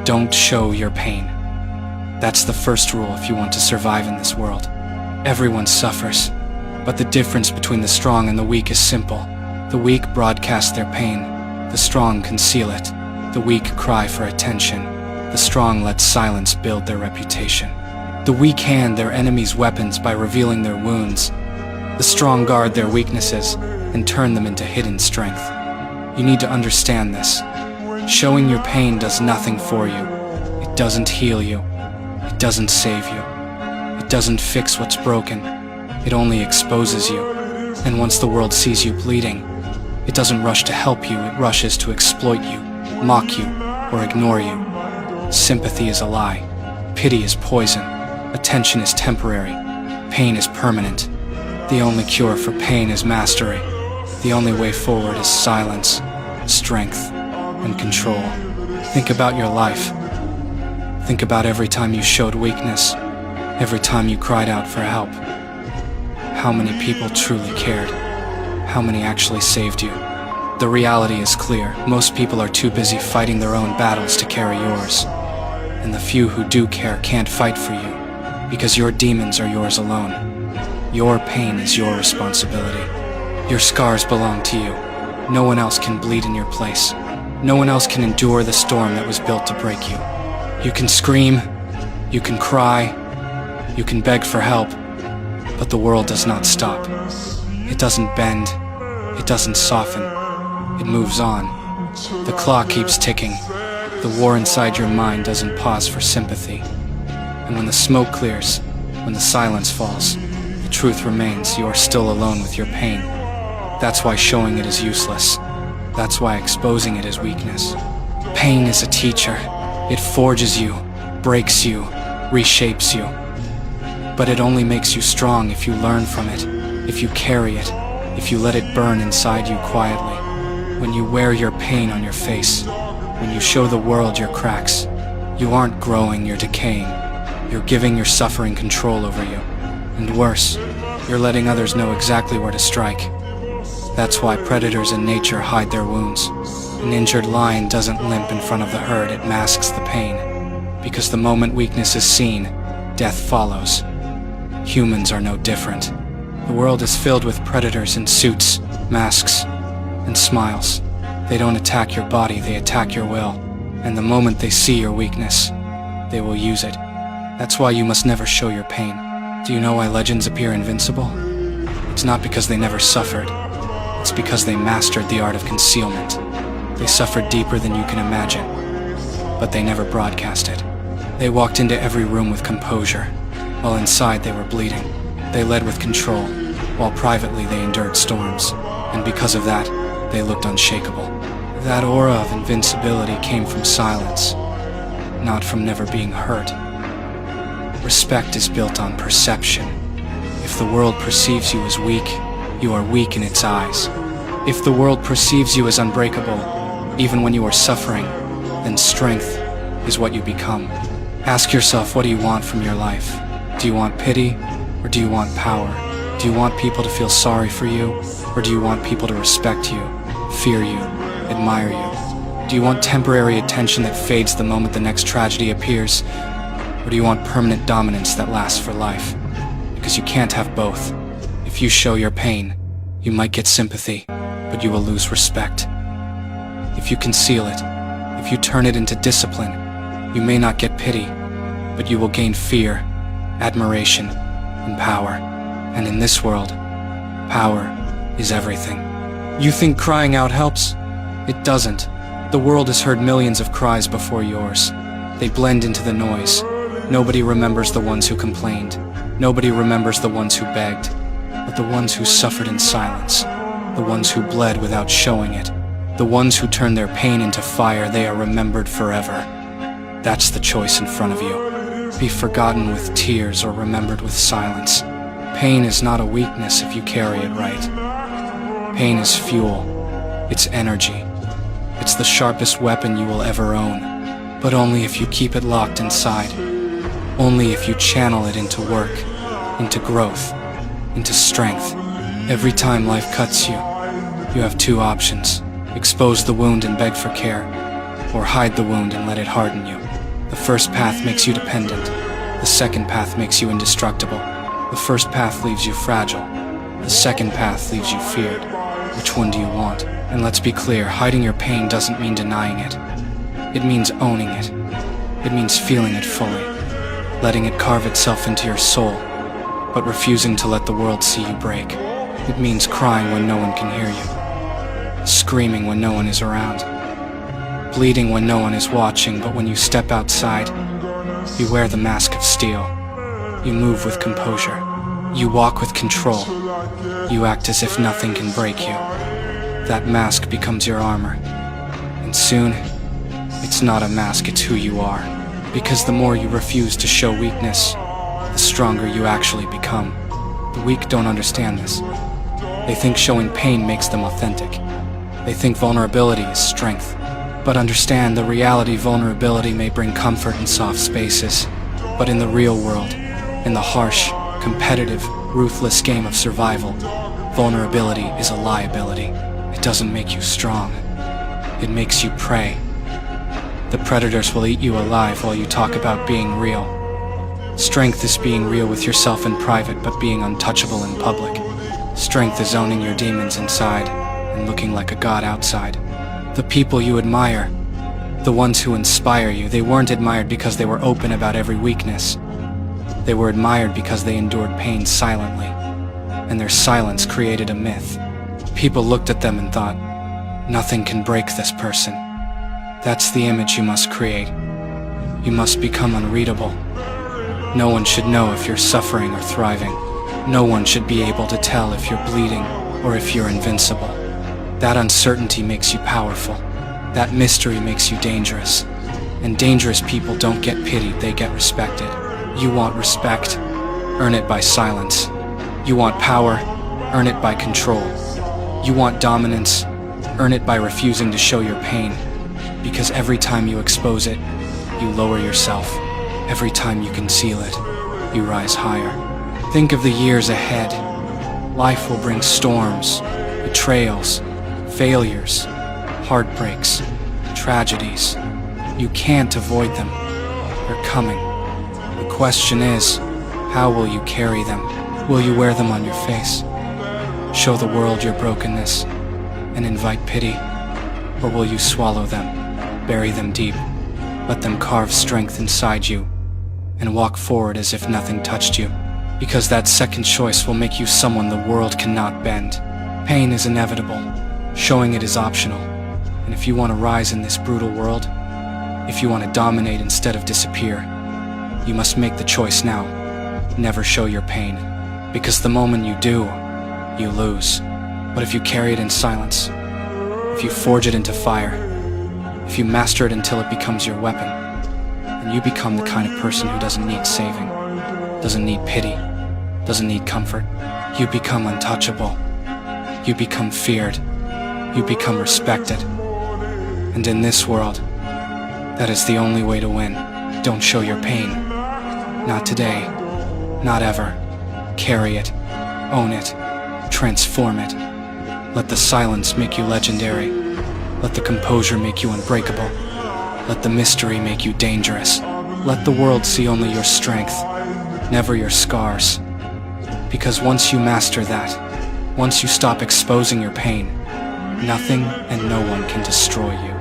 Don't show your pain. That's the first rule if you want to survive in this world. Everyone suffers, but the difference between the strong and the weak is simple. The weak broadcast their pain. The strong conceal it. The weak cry for attention. The strong let silence build their reputation. The weak hand their enemies' weapons by revealing their wounds. The strong guard their weaknesses and turn them into hidden strength. You need to understand this. Showing your pain does nothing for you. It doesn't heal you. It doesn't save you. It doesn't fix what's broken. It only exposes you. And once the world sees you bleeding, it doesn't rush to help you, it rushes to exploit you, mock you, or ignore you. Sympathy is a lie. Pity is poison. Attention is temporary. Pain is permanent. The only cure for pain is mastery. The only way forward is silence, strength, and control. Think about your life. Think about every time you showed weakness, every time you cried out for help. How many people truly cared? How many actually saved you? The reality is clear. Most people are too busy fighting their own battles to carry yours. And the few who do care can't fight for you, because your demons are yours alone. Your pain is your responsibility. Your scars belong to you. No one else can bleed in your place. No one else can endure the storm that was built to break you. You can scream, you can cry, you can beg for help, but the world does not stop. It doesn't bend, it doesn't soften, it moves on. The clock keeps ticking. The war inside your mind doesn't pause for sympathy. And when the smoke clears, when the silence falls, the truth remains. You are still alone with your pain. That's why showing it is useless. That's why exposing it is weakness. Pain is a teacher. It forges you, breaks you, reshapes you. But it only makes you strong if you learn from it, if you carry it, if you let it burn inside you quietly. When you wear your pain on your face, when you show the world your cracks, you aren't growing, you're decaying. You're giving your suffering control over you. And worse, you're letting others know exactly where to strike. That's why predators in nature hide their wounds. An injured lion doesn't limp in front of the herd, it masks the pain. Because the moment weakness is seen, death follows. Humans are no different. The world is filled with predators in suits, masks, and smiles. They don't attack your body, they attack your will. And the moment they see your weakness, they will use it. That's why you must never show your pain. Do you know why legends appear invincible? It's not because they never suffered. It's because they mastered the art of concealment. They suffered deeper than you can imagine, but they never broadcast it. They walked into every room with composure, while inside they were bleeding. They led with control, while privately they endured storms. And because of that, they looked unshakable. That aura of invincibility came from silence, not from never being hurt. Respect is built on perception. If the world perceives you as weak, you are weak in its eyes. If the world perceives you as unbreakable, even when you are suffering, then strength is what you become. Ask yourself, what do you want from your life? Do you want pity, or do you want power? Do you want people to feel sorry for you, or do you want people to respect you, fear you, admire you? Do you want temporary attention that fades the moment the next tragedy appears, or do you want permanent dominance that lasts for life? Because you can't have both. If you show your pain, you might get sympathy, but you will lose respect. If you conceal it, if you turn it into discipline, you may not get pity, but you will gain fear, admiration, and power. And in this world, power is everything. You think crying out helps? It doesn't. The world has heard millions of cries before yours. They blend into the noise. Nobody remembers the ones who complained. Nobody remembers the ones who begged. But the ones who suffered in silence, the ones who bled without showing it, the ones who turned their pain into fire, they are remembered forever. That's the choice in front of you. Be forgotten with tears or remembered with silence. Pain is not a weakness if you carry it right. Pain is fuel. It's energy. It's the sharpest weapon you will ever own. But only if you keep it locked inside. Only if you channel it into work, into growth, into strength. Every time life cuts you, you have two options. Expose the wound and beg for care, or hide the wound and let it harden you. The first path makes you dependent. The second path makes you indestructible. The first path leaves you fragile. The second path leaves you feared. Which one do you want? And let's be clear, hiding your pain doesn't mean denying it. It means owning it. It means feeling it fully, letting it carve itself into your soul, but refusing to let the world see you break. It means crying when no one can hear you, screaming when no one is around, bleeding when no one is watching, but when you step outside, you wear the mask of steel. You move with composure. You walk with control. You act as if nothing can break you. That mask becomes your armor. And soon, it's not a mask, it's who you are. Because the more you refuse to show weakness, the stronger you actually become. The weak don't understand this. They think showing pain makes them authentic. They think vulnerability is strength. But understand, the reality, vulnerability may bring comfort in soft spaces. But in the real world, in the harsh, competitive, ruthless game of survival, vulnerability is a liability. It doesn't make you strong. It makes you prey. The predators will eat you alive while you talk about being real. Strength is being real with yourself in private but being untouchable in public. Strength is owning your demons inside and looking like a god outside. The people you admire, the ones who inspire you, they weren't admired because they were open about every weakness. They were admired because they endured pain silently, and their silence created a myth. People looked at them and thought, nothing can break this person. That's the image you must create. You must become unreadable. No one should know if you're suffering or thriving. No one should be able to tell if you're bleeding or if you're invincible. That uncertainty makes you powerful. That mystery makes you dangerous. And dangerous people don't get pitied, they get respected. You want respect? Earn it by silence. You want power? Earn it by control. You want dominance? Earn it by refusing to show your pain. Because every time you expose it, you lower yourself. Every time you conceal it, you rise higher. Think of the years ahead. Life will bring storms, betrayals, failures, heartbreaks, tragedies. You can't avoid them. They're coming. The question is, how will you carry them? Will you wear them on your face? Show the world your brokenness and invite pity? Or will you swallow them, bury them deep, let them carve strength inside you, and walk forward as if nothing touched you? Because that second choice will make you someone the world cannot bend. Pain is inevitable. Showing it is optional. And if you want to rise in this brutal world, if you want to dominate instead of disappear, you must make the choice now. Never show your pain. Because the moment you do, you lose. But if you carry it in silence, if you forge it into fire, if you master it until it becomes your weapon, then you become the kind of person who doesn't need saving, doesn't need pity, doesn't need comfort. You become untouchable. You become feared. You become respected. And in this world, that is the only way to win. Don't show your pain. Not today. Not ever. Carry it. Own it. Transform it. Let the silence make you legendary. Let the composure make you unbreakable. Let the mystery make you dangerous. Let the world see only your strength, never your scars. Because once you master that, once you stop exposing your pain, nothing and no one can destroy you.